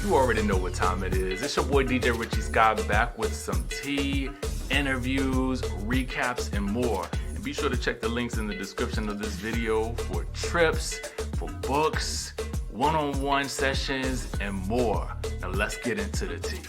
You already know what time it is. It's your boy DJ Richie Skye back with some tea, interviews, recaps, and more. And be sure to check the links in the description of this video for trips, for books, one-on-one sessions, and more. Now let's get into the tea.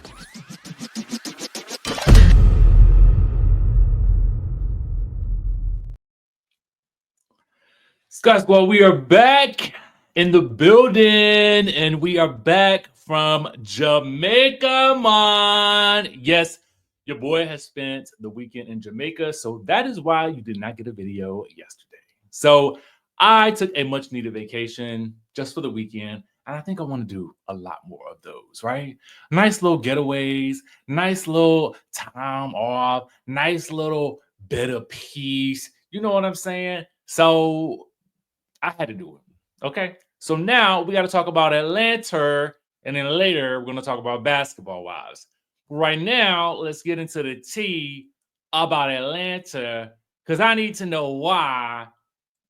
Skye Squad, we are back in the building, and we are back from Jamaica, man. Yes, your boy has spent the weekend in Jamaica, so that is why you did not get a video yesterday. So I took a much-needed vacation just for the weekend, and I think I want to do a lot more of those, right? Nice little getaways, nice little time off, nice little bit of peace. You know what I'm saying? So I had to do it. Okay. So now we got to talk about Atlanta, and then later we're going to talk about basketball wives. Right now, let's get into the tea about Atlanta, because I need to know why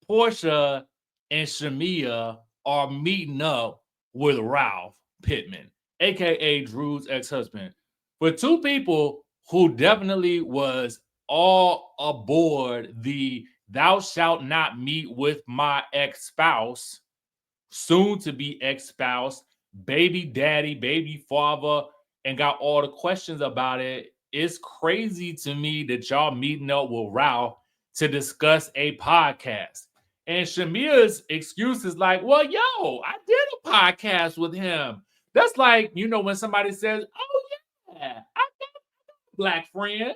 PORSHA and SHAMEA are meeting up with Ralph Pittman, aka Drew's ex-husband. For two people who definitely was all aboard the "thou shalt not meet with my ex-spouse," soon to be ex-spouse, baby daddy, baby father, and got all the questions about it. It's crazy to me that y'all meeting up with Ralph to discuss a podcast. And SHAMEA's excuse is like, well, yo, I did a podcast with him. That's like, you know, when somebody says, oh, yeah, I got a black friend.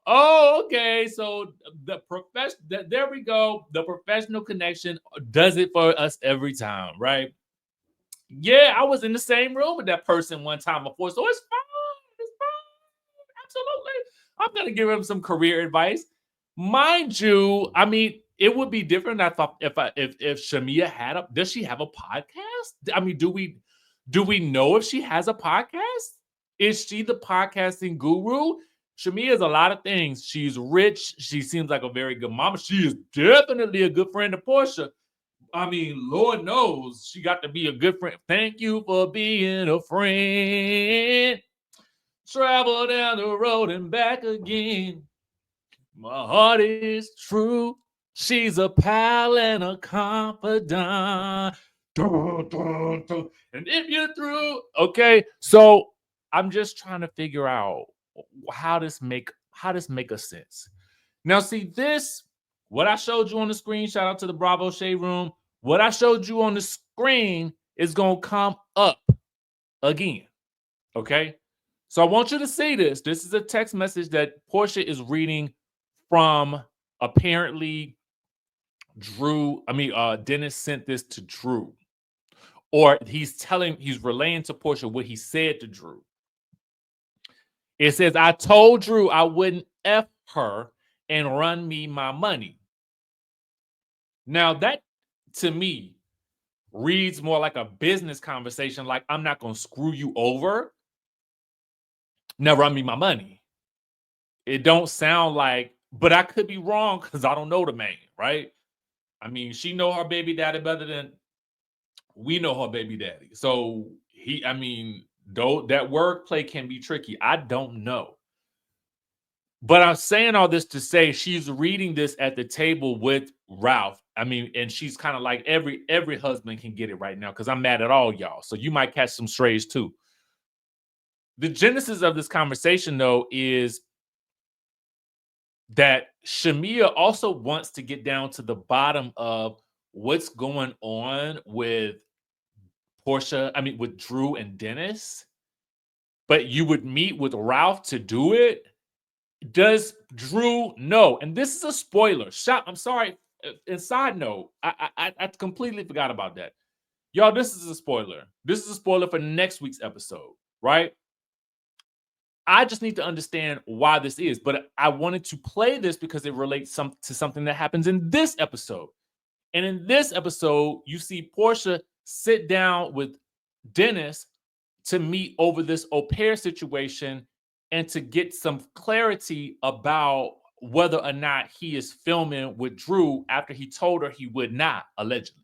Oh, okay. So there we go. The professional connection does it for us every time, right? Yeah, I was in the same room with that person one time before, so it's fine. It's fine. Absolutely. I'm gonna give him some career advice. Mind you, I mean, it would be different. I thought if SHAMEA had does she have a podcast? I mean, do we know if she has a podcast? Is she the podcasting guru? SHAMEA is a lot of things. She's rich. She seems like a very good mama. She is definitely a good friend of PORSHA. I mean, Lord knows she got to be a good friend. Thank you for being a friend. Travel down the road and back again. My heart is true. She's a pal and a confidant. Dun, dun, dun. And if you're through, okay. So I'm just trying to figure out how this make a sense. Now, see this, what I showed you on the screen. Shout out to the Bravo Shade Room. What I showed you on the screen is gonna come up again. Okay. So I want you to see this. This is a text message that PORSHA is reading from apparently Dennis sent this to Drew. Or he's relaying to PORSHA what he said to Drew. It says, I told Drew I wouldn't F her and run me my money. Now that, to me, reads more like a business conversation, like I'm not going to screw you over. Now run me my money. It don't sound like, but I could be wrong because I don't know the man, right? I mean, she know her baby daddy better than we know her baby daddy. So though that wordplay can be tricky. I don't know. But I'm saying all this to say she's reading this at the table with Ralph. I mean, and she's kind of like every husband can get it right now because I'm mad at all y'all. So you might catch some strays too. The genesis of this conversation, though, is that SHAMEA also wants to get down to the bottom of what's going on with PORSHA, with Drew and Dennis. But you would meet with Ralph to do it. Does Drew know? And this is a spoiler. I'm sorry. And side note, I completely forgot about that. Y'all, this is a spoiler. This is a spoiler for next week's episode, right? I just need to understand why this is. But I wanted to play this because it relates to something that happens in this episode. And in this episode, you see PORSHA sit down with Dennis to meet over this au pair situation and to get some clarity about whether or not he is filming with Drew after he told her he would not, allegedly.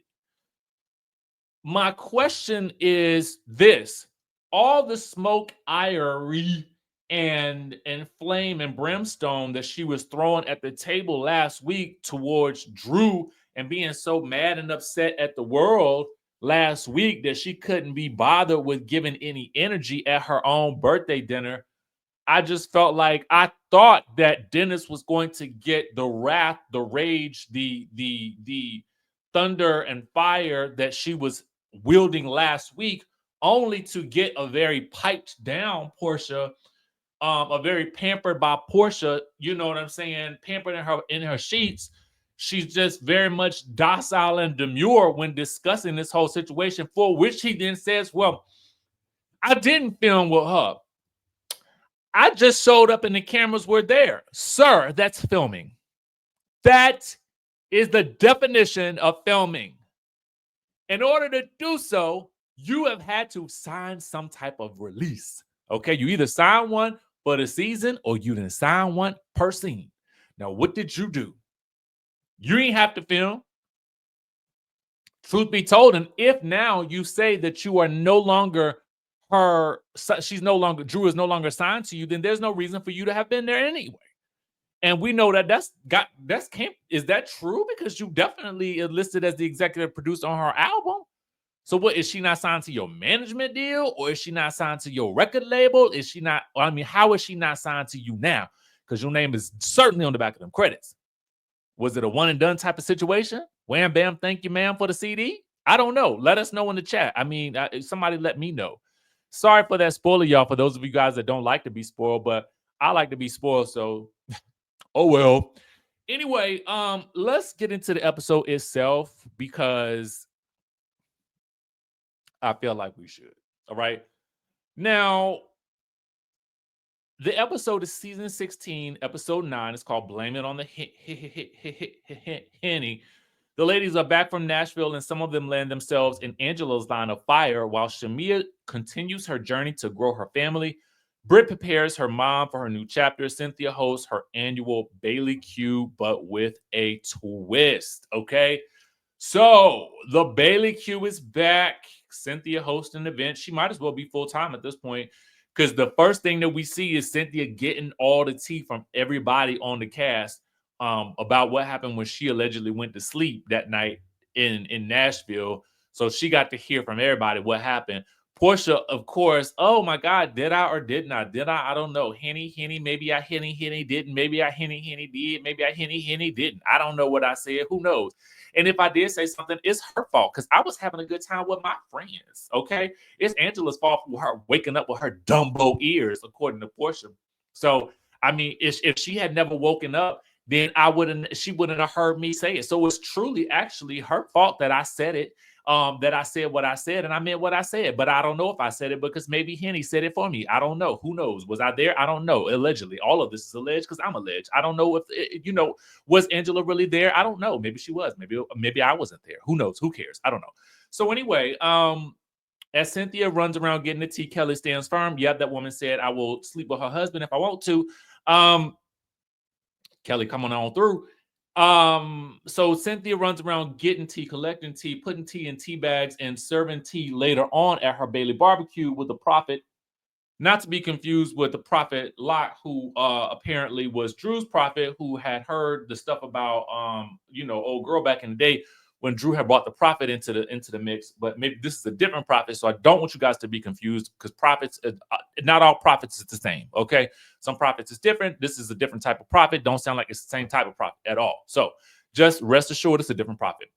My question is this: all the smoke, ire, and flame and brimstone that she was throwing at the table last week towards Drew and being so mad and upset at the world last week that she couldn't be bothered with giving any energy at her own birthday dinner. I just felt like I thought that Dennis was going to get the wrath, the rage, the thunder and fire that she was wielding last week, only to get a very piped down Portia, a very pampered by Portia. You know what I'm saying? Pampered in her sheets. She's just very much docile and demure when discussing this whole situation. For which he then says, "Well, I didn't film with her. I just showed up and the cameras were there." Sir, that's filming. That is the definition of filming. In order to do so, you have had to sign some type of release. Okay, you either sign one for the season or you didn't sign one per scene. Now, what did you do? You didn't have to film. Truth be told, and if now you say that you are no longer Drew is no longer signed to you, then there's no reason for you to have been there anyway. And we know that is that true? Because you definitely listed as the executive producer on her album. So what, is she not signed to your management deal, or is she not signed to your record label? Is she not, how is she not signed to you now? Because your name is certainly on the back of them credits. Was it a one and done type of situation? Wham, bam, thank you, ma'am, for the CD? I don't know. Let us know in the chat. Somebody let me know. Sorry for that spoiler, y'all, for those of you guys that don't like to be spoiled, but I like to be spoiled, so oh well. Anyway, let's get into the episode itself because I feel like we should. All right. Now, the episode is season 16, episode 9. It's called Blame It on the Henny. The ladies are back from Nashville, and some of them land themselves in Angela's line of fire while SHAMEA continues her journey to grow her family. Britt prepares her mom for her new chapter. Cynthia hosts her annual Bailey Q, but with a twist. Okay. So the Bailey Q is back. Cynthia hosts an event. She might as well be full-time at this point, because the first thing that we see is Cynthia getting all the tea from everybody on the cast about what happened when she allegedly went to sleep that night in Nashville. So she got to hear from everybody what happened. Porsha, of course, oh my God, did I or didn't I? Did I? I don't know. Henny, maybe I henny didn't. Maybe I henny did. Maybe I henny didn't. I don't know what I said. Who knows? And if I did say something, it's her fault because I was having a good time with my friends. Okay. It's Angela's fault for her waking up with her Dumbo ears, according to Porsha. So, if she had never woken up, then she wouldn't have heard me say it. So it's truly actually her fault that I said it, that I said what I said, and I meant what I said. But I don't know if I said it because maybe Henny said it for me. I don't know. Who knows? Was I there? I don't know. Allegedly. All of this is alleged because I'm alleged. I don't know if, was Angela really there? I don't know. Maybe she was. Maybe I wasn't there. Who knows? Who cares? I don't know. So anyway, as Cynthia runs around getting the tea, Kelly stands firm. Yeah, that woman said, I will sleep with her husband if I want to. Kelly coming on through. So Cynthia runs around getting tea, collecting tea, putting tea in tea bags, and serving tea later on at her Bailey barbecue with the prophet, not to be confused with the prophet Lot, who apparently was Drew's prophet, who had heard the stuff about old girl back in the day when Drew had brought the prophet into the mix. But maybe this is a different prophet, so I don't want you guys to be confused because prophets, not all prophets is the same. Okay, some prophets is different. This is a different type of prophet. Don't sound like it's the same type of prophet at all. So just rest assured, it's a different prophet.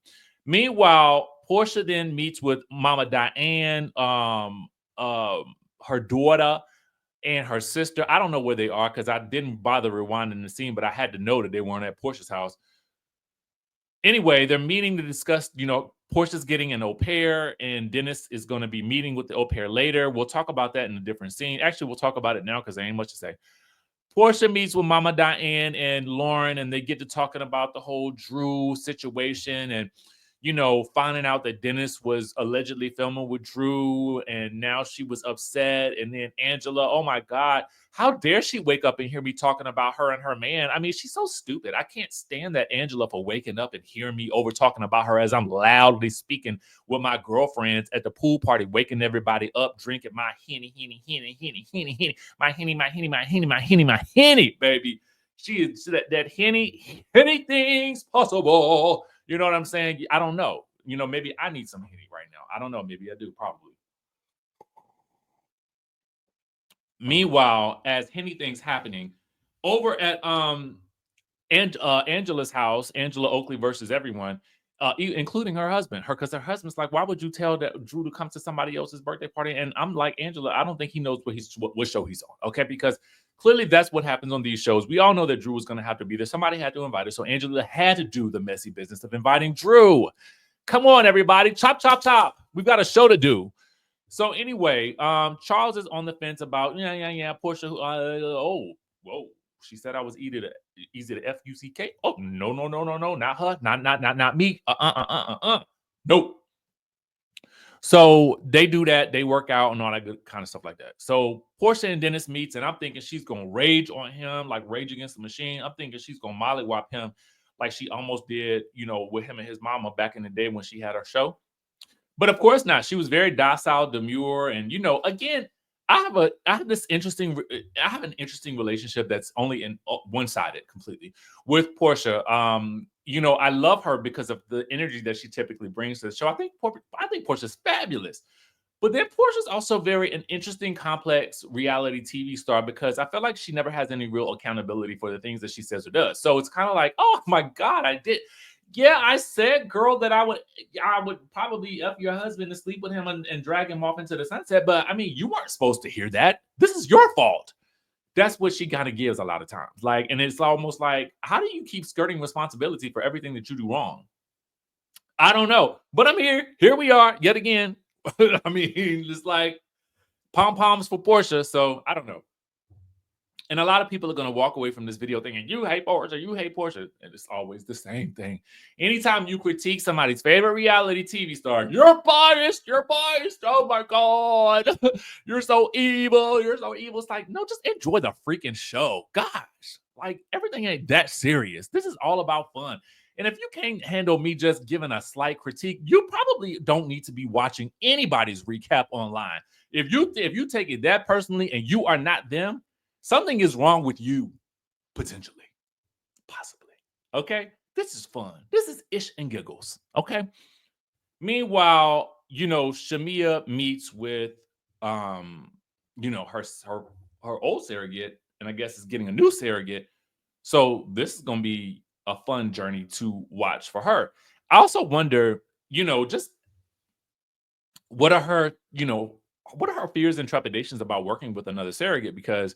Meanwhile, Porsha then meets with Mama Diane, her daughter, and her sister. I don't know where they are because I didn't bother rewinding the scene, but I had to know that they weren't at Porsha's house. Anyway, they're meeting to discuss, Porsha's getting an au pair, and Dennis is going to be meeting with the au pair later. We'll talk about that in a different scene. Actually, we'll talk about it now because there ain't much to say. Porsha meets with Mama Diane and Lauren, and they get to talking about the whole Drew situation. And, finding out that Dennis was allegedly filming with Drew, and now she was upset. And then Angela, oh my God, how dare she wake up and hear me talking about her and her man? I mean, she's so stupid. I can't stand that Angela for waking up and hearing me over talking about her as I'm loudly speaking with my girlfriends at the pool party, waking everybody up, drinking my henny, my henny, baby. She is that henny, anything's possible. You know what I'm saying? I don't know. Maybe I need some Henny right now. I don't know. Maybe I do, probably. Meanwhile, as Henny things happening, over at Angela's house, Angela Oakley versus everyone, including her husband. Because her husband's like, why would you tell that Drew to come to somebody else's birthday party? And I'm like, Angela, I don't think he knows what show he's on. Okay, because clearly that's what happens on these shows. We all know that Drew was going to have to be there. Somebody had to invite her, so Angela had to do the messy business of inviting Drew. Come on, everybody, chop, chop, chop. We've got a show to do. So anyway, Charles is on the fence about PORSHA. Whoa. She said I was easy to F-U-C-K. Oh, no, not her. Not me. Nope. So they do that. They work out and all that good kind of stuff like that. So PORSHA and Dennis meets, and I'm thinking she's going to rage on him, like Rage Against the Machine. I'm thinking she's going to mollywop him like she almost did, with him and his mama back in the day when she had her show. But of course not. She was very docile, demure, and again, I have an interesting relationship that's only in one-sided completely with PORSHA. I love her because of the energy that she typically brings to the show. I think PORSHA's fabulous. But then PORSHA's also an interesting, complex reality TV star because I feel like she never has any real accountability for the things that she says or does. So it's kind of like, oh my God, I did. Yeah, I said, girl, that I would probably F your husband to sleep with him and drag him off into the sunset. But I mean, you weren't supposed to hear that. This is your fault. That's what she kind of gives a lot of times. And it's almost like, how do you keep skirting responsibility for everything that you do wrong? I don't know. But I'm here. Here we are yet again. I mean, it's like pom-poms for PORSHA. So I don't know. And a lot of people are going to walk away from this video thinking, you hate PORSHA. And it's always the same thing. Anytime you critique somebody's favorite reality TV star, you're biased. Oh my God. You're so evil. It's like, no, just enjoy the freaking show. Gosh, everything ain't that serious. This is all about fun. And if you can't handle me just giving a slight critique, you probably don't need to be watching anybody's recap online. If you take it that personally and you are not them, something is wrong with you, potentially, possibly. Okay, this is fun. This is ish and giggles. Okay. Meanwhile, SHAMEA meets with, her old surrogate, and I guess is getting a new surrogate. So this is gonna be a fun journey to watch for her. I also wonder, just what are her fears and trepidations about working with another surrogate? Because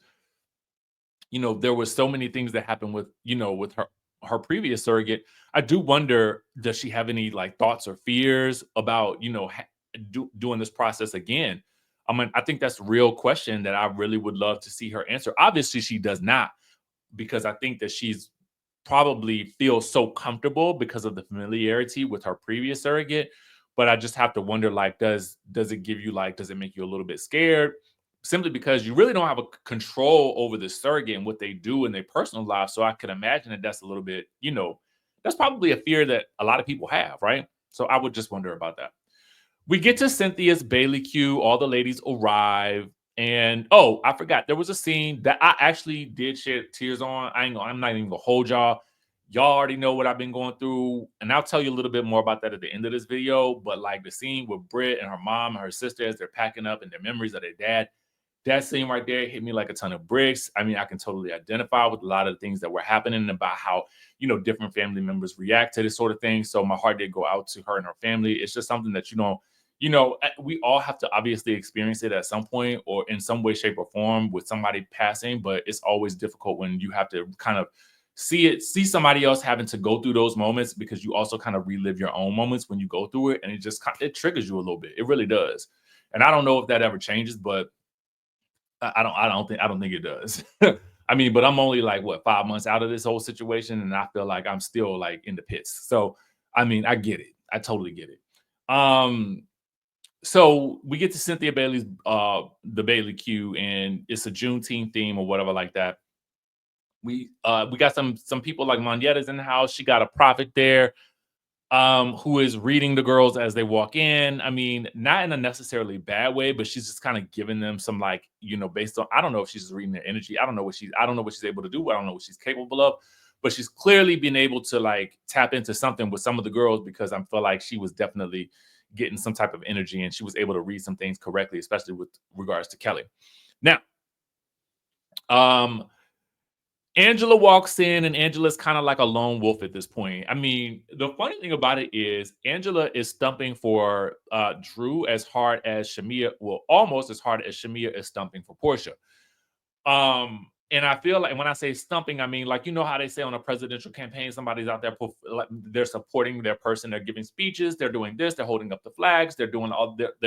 there was so many things that happened with her previous surrogate. I do wonder, does she have any thoughts or fears about doing this process again? I mean, I think that's a real question that I really would love to see her answer. Obviously, she does not, because I think that she's probably feels so comfortable because of the familiarity with her previous surrogate. But I just have to wonder, does it give you does it make you a little bit scared? Simply because you really don't have a control over the surrogate and what they do in their personal lives. So I could imagine that that's a little bit, that's probably a fear that a lot of people have, right? So I would just wonder about that. We get to Cynthia's Bailey Q. All the ladies arrive. And I forgot, there was a scene that I actually did shed tears on. I'm not even gonna hold y'all. Y'all already know what I've been going through, and I'll tell you a little bit more about that at the end of this video. But the scene with Britt and her mom and her sister as they're packing up and their memories of their dad, that scene right there hit me like a ton of bricks. I mean, I can totally identify with a lot of the things that were happening about how, different family members react to this sort of thing. So my heart did go out to her and her family. It's just something that, we all have to obviously experience it at some point or in some way, shape, or form with somebody passing. But it's always difficult when you have to kind of see somebody else having to go through those moments, because you also kind of relive your own moments when you go through it. And it triggers you a little bit. It really does. And I don't know if that ever changes, but I don't think it does. I mean, but I'm only 5 months out of this whole situation, and I feel like I'm still in the pits. So, I mean, I get it. I totally get it. So we get to Cynthia Bailey's the Bailey Q, and it's a Juneteenth theme or whatever like that. We got some people like Monyetta's in the house. She got a prophet there who is reading the girls as they walk in. I mean, not in a necessarily bad way, but she's just kind of giving them some, like, you know, based on, I don't know if she's just reading their energy. I don't know what she's able to do. I don't know what she's capable of, but she's clearly been able to like tap into something with some of the girls, because I feel like she was definitely getting some type of energy and she was able to read some things correctly, especially with regards to Kelly. Now, Angela walks in, and Angela's kind of like a lone wolf at this point. I mean, the funny thing about it is Angela is stumping for Drew as hard as SHAMEA, well, almost as hard as SHAMEA is stumping for PORSHA. And I feel like when I say stumping, I mean, like, you know how they say on a presidential campaign, somebody's out there, like, they're supporting their person, they're giving speeches, they're doing this, they're holding up the flags, they're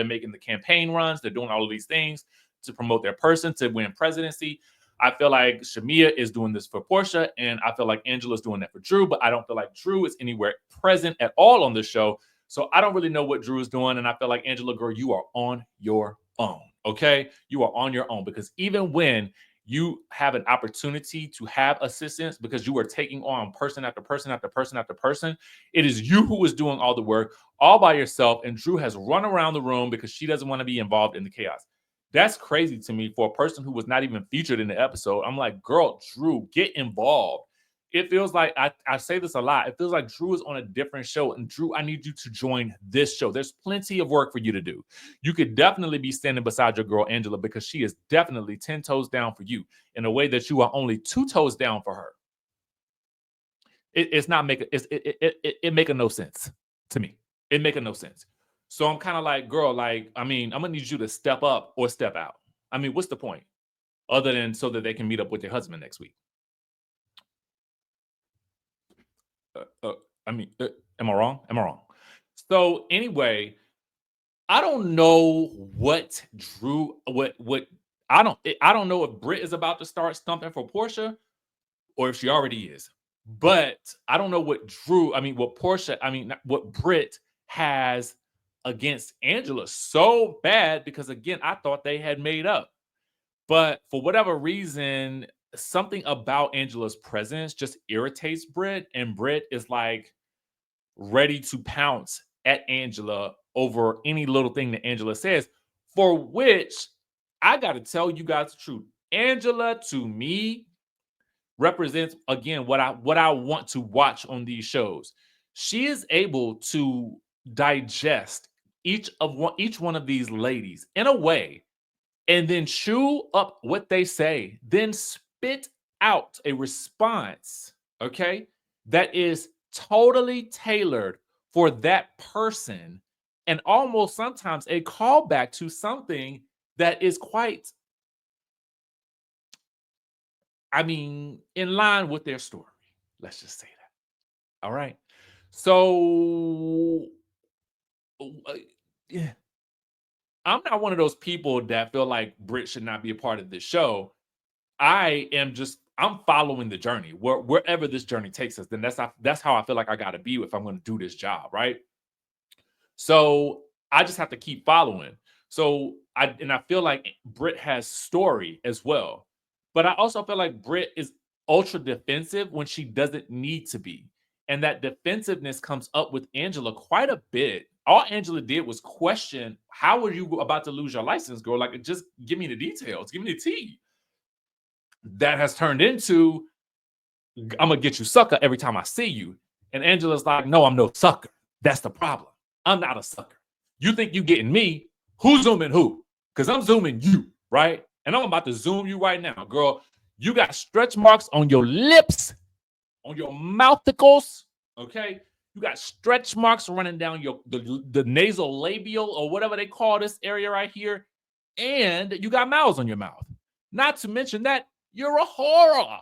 making the campaign runs, they're doing all of these things to promote their person to win presidency. I feel like SHAMEA is doing this for PORSHA, and I feel like Angela's doing that for Drew, but I don't feel like Drew is anywhere present at all on the show. So I don't really know what Drew is doing, and I feel like, Angela, girl, you are on your own, okay? You are on your own, because even when you have an opportunity to have assistance, because you are taking on person after person after person after person, it is you who is doing all the work all by yourself, and Drew has run around the room because she doesn't want to be involved in the chaos. That's crazy to me for a person who was not even featured in the episode. I'm like, girl, Drew, get involved. It feels like, I say this a lot, it feels like Drew is on a different show. And Drew, I need you to join this show. There's plenty of work for you to do. You could definitely be standing beside your girl, Angela, because she is definitely 10 toes down for you in a way that you are only 2 toes down for her. It's not making, it making no sense to me. It making no sense. So I'm kind of like, girl, like, I mean, I'm gonna need you to step up or step out. I mean, what's the point? Other than so that they can meet up with their husband next week. I mean, am I wrong? Am I wrong? So anyway, I don't know what Drew, I don't know if Britt is about to start stumping for PORSHA or if she already is. But I don't know what what Britt has against Angela so bad, because again, I thought they had made up. But for whatever reason, something about Angela's presence just irritates Britt, and Britt is like ready to pounce at Angela over any little thing that Angela says, for which I got to tell you guys the truth. Angela, to me, represents, again, what I want to watch on these shows. She is able to digest each one of these ladies in a way, and then chew up what they say, then spit out a response, okay, that is totally tailored for that person, and almost sometimes a callback to something that is quite, I mean, in line with their story. Let's just say that. All right. So, yeah, I'm not one of those people that feel like Brit should not be a part of this show. I'm following the journey. Wherever this journey takes us, then that's how I feel like I got to be if I'm going to do this job, right? So I just have to keep following. So I feel like Brit has story as well. But I also feel like Brit is ultra defensive when she doesn't need to be. And that defensiveness comes up with Angela quite a bit. All Angela did was question, how are you about to lose your license, girl? Like, just give me the details, give me the tea. That has turned into, I'm gonna get you sucker every time I see you. And Angela's like, no, I'm no sucker. That's the problem. I'm not a sucker. You think you getting me? Who's zooming who? Because I'm zooming you, right? And I'm about to zoom you right now, girl. You got stretch marks on your lips, on your mouthicles, okay? You got stretch marks running down the nasal labial, or whatever they call this area right here. And you got mouths on your mouth. Not to mention that you're a horror.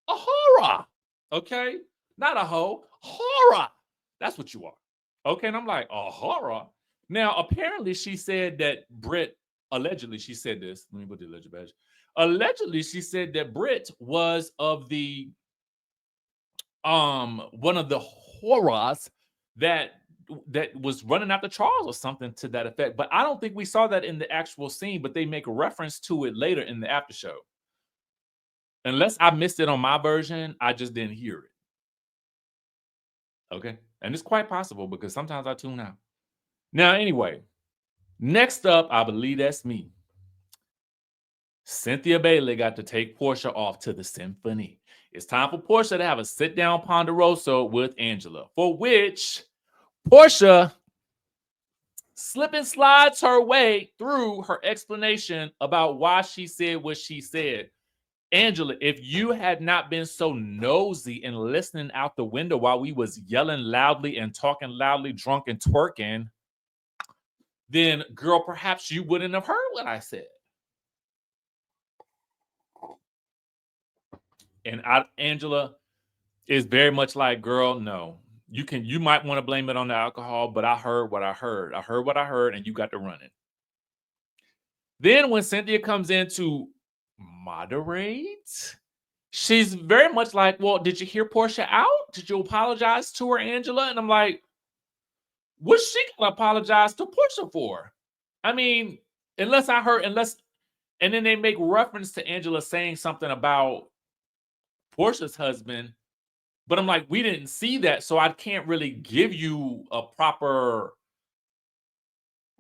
A horror. Okay? Not a hoe. Horror. That's what you are. Okay, and I'm like, a horror? Now, apparently she said that Brit, allegedly she said this. Let me put the alleged badge. Allegedly, she said that Brit was of the one of the horrors that was running after Charles or something to that effect. But I don't think we saw that in the actual scene, but they make a reference to it later in the after show. Unless I missed it on my version, I just didn't hear it. Okay. And it's quite possible because sometimes I tune out. Now, anyway, next up, I believe that's me. Cynthia Bailey got to take Porsha off to the symphony. It's time for Porsha to have a sit-down ponderoso with Angela, for which Porsha slip and slides her way through her explanation about why she said what she said. Angela, if you had not been so nosy and listening out the window while we was yelling loudly and talking loudly, drunk and twerking, then, girl, perhaps you wouldn't have heard what I said. And Angela is very much like, girl, no. You might want to blame it on the alcohol, but I heard what I heard. I heard what I heard, and you got to run it. Then when Cynthia comes in to moderate, she's very much like, well, did you hear Porsha out? Did you apologize to her, Angela? And I'm like, what's she gonna apologize to Porsha for? I mean, and then they make reference to Angela saying something about Porsha's husband, but I'm like, we didn't see that, so I can't really give you a proper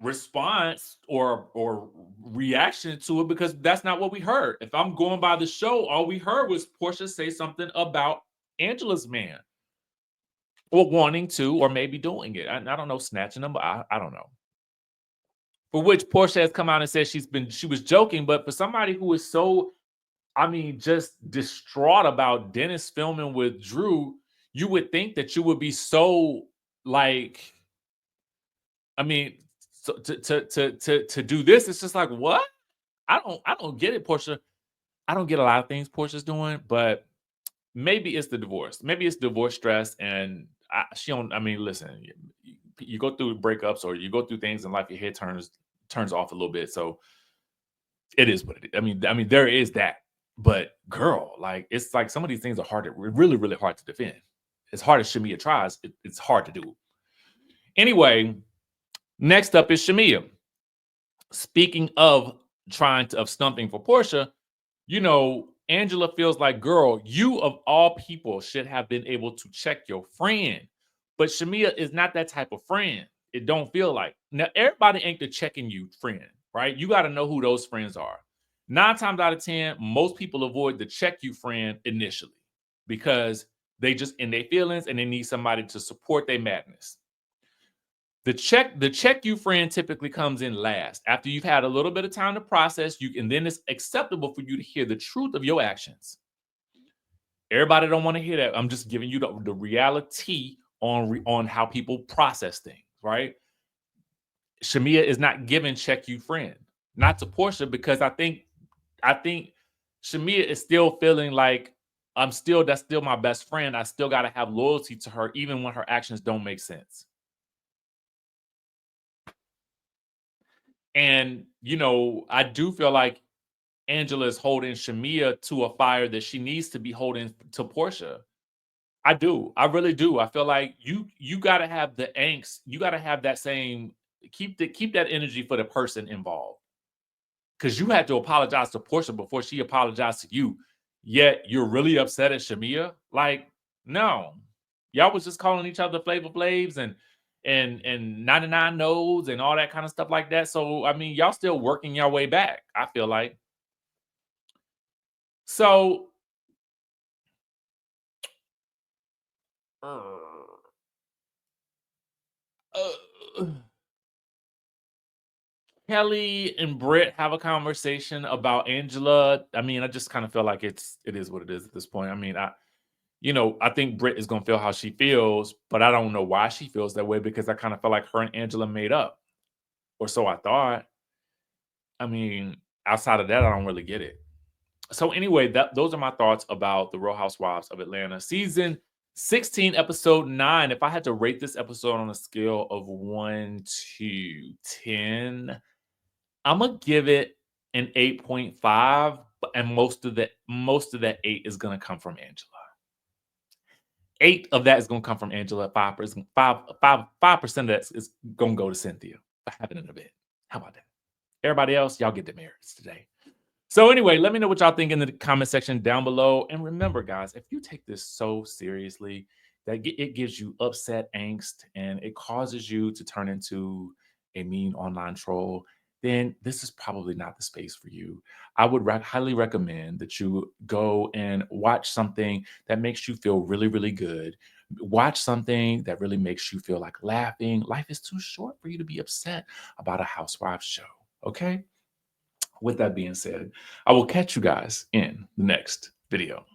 response or reaction to it because that's not what we heard. If I'm going by the show, all we heard was Porsha say something about Angela's man, or wanting to, or maybe doing it. I don't know, snatching them, but I don't know. For which Porsha has come out and said she was joking, but for somebody who is so, just distraught about Dennis filming with Drew, you would think that you would be so like, so to do this, it's just like, what? I don't get it, Porsha. I don't get a lot of things Porsha's doing, but maybe it's the divorce. Maybe it's divorce stress, and listen, you go through breakups or you go through things in life, your head turns off a little bit. So it is what it is. There is that. But girl, like, it's like some of these things are really, really hard to defend. As hard as SHAMEA tries, it's hard to do. Anyway, next up is SHAMEA. Speaking of stumping for Porsha, Angela feels like, girl, you of all people should have been able to check your friend. But SHAMEA is not that type of friend. It don't feel like. Now, everybody ain't the checking you friend, right? You got to know who those friends are. 9 times out of 10, most people avoid the check you friend initially because they just in their feelings and they need somebody to support their madness. The check you friend typically comes in last after you've had a little bit of time to process and then it's acceptable for you to hear the truth of your actions. Everybody don't want to hear that. I'm just giving you the reality on how people process things, right? SHAMEA is not giving check you friend, not to Porsha, because I think SHAMEA is still feeling like that's still my best friend. I still got to have loyalty to her even when her actions don't make sense. And, I do feel like Angela is holding SHAMEA to a fire that she needs to be holding to Porsha. I do. I really do. I feel like you got to have the angst. You got to have that same, keep that energy for the person involved. Because you had to apologize to Porsha before she apologized to you. Yet you're really upset at SHAMEA. Like, no. Y'all was just calling each other Flavor Flavs and 99 no's and all that kind of stuff like that. So, y'all still working your way back, I feel like. So, Kelly and Britt have a conversation about Angela. I just kind of feel like it is what it is at this point. I think Britt is going to feel how she feels, but I don't know why she feels that way because I kind of feel like her and Angela made up, or so I thought. Outside of that, I don't really get it. So anyway, those are my thoughts about the Real Housewives of Atlanta season 16, episode 9. If I had to rate this episode on a scale of 1 to 10, I'm gonna give it an 8.5, and most of that 8 is gonna come from Angela. 8 of that is going to come from Angela. 5% of that is going to go to Cynthia for having an event. How about that? Everybody else, y'all get demerits today. So anyway, let me know what y'all think in the comment section down below. And remember, guys, if you take this so seriously that it gives you upset angst and it causes you to turn into a mean online troll, then this is probably not the space for you. I would highly recommend that you go and watch something that makes you feel really, really good. Watch something that really makes you feel like laughing. Life is too short for you to be upset about a housewives show. Okay? With that being said, I will catch you guys in the next video.